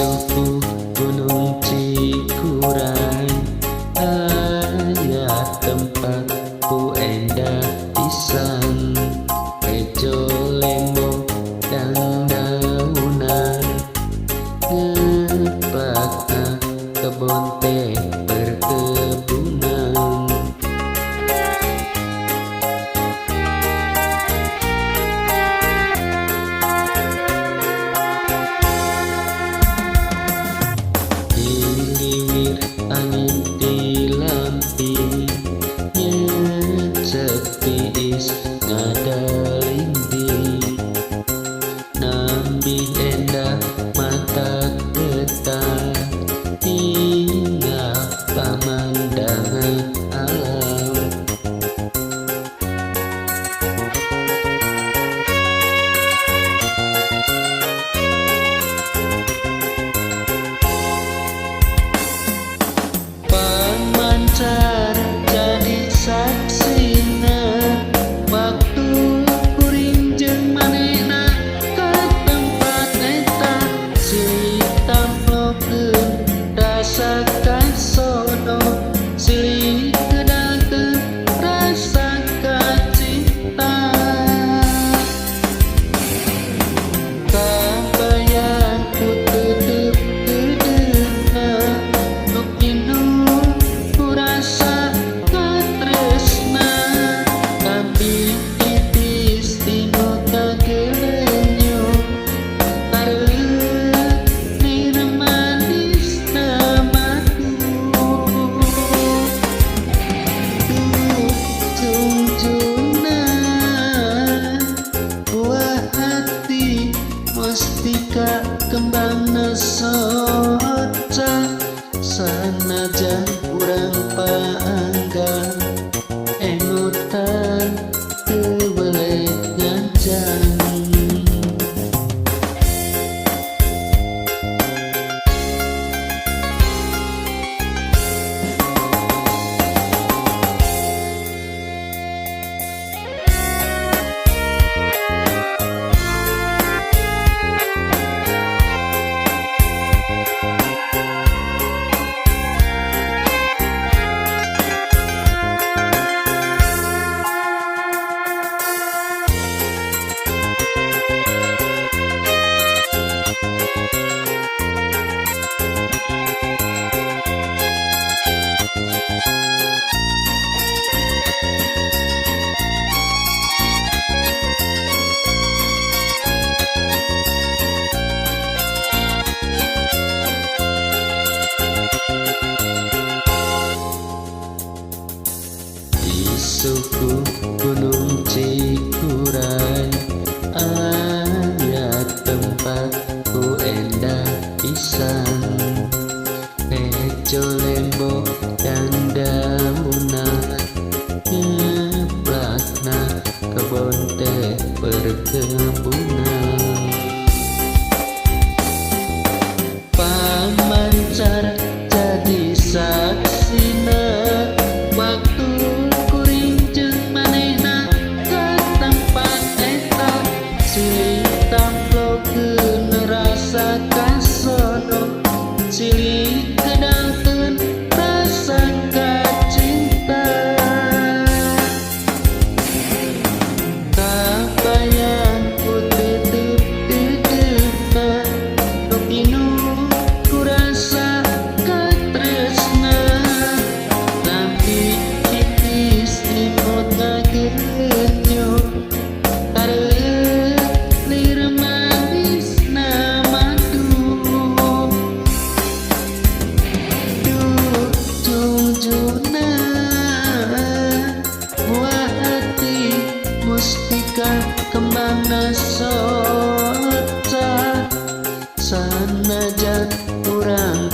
Suku Gunung Cikuray, hanya tempatku endah pisan. Rejo lemo dan daunan, ngeplakna kebon teh perkebunan. Angin dilampi nyecepiis ngadalindi, nambi endah mata getah hingga pemandangan alam. Jadi saksina waktu kuring jeung manehna ka tempat eta, silih tamplokeun rasa kasono, silih kedakeun rasa kacinta. Kabayang ku teuteub kedeuna nu kitu rasa katresna, tapi titis tino kagelenyo hareup nina manis namaku. Junjuna buah hati mustika kembangna soca, sanajan urang paanggang enutan teu boleh ngancang. Suku Gunung Cikuray, hanya tempatku endah pisan. Rejo lembok dan daunan, ngeplakna kebon teh perkebunan. Pamancar jadi saksina waktu kuring jeung manehna ka tempat eta, silih tamplokeun rasa kasono, silih kedakeun mustika kemana soca sanajan urang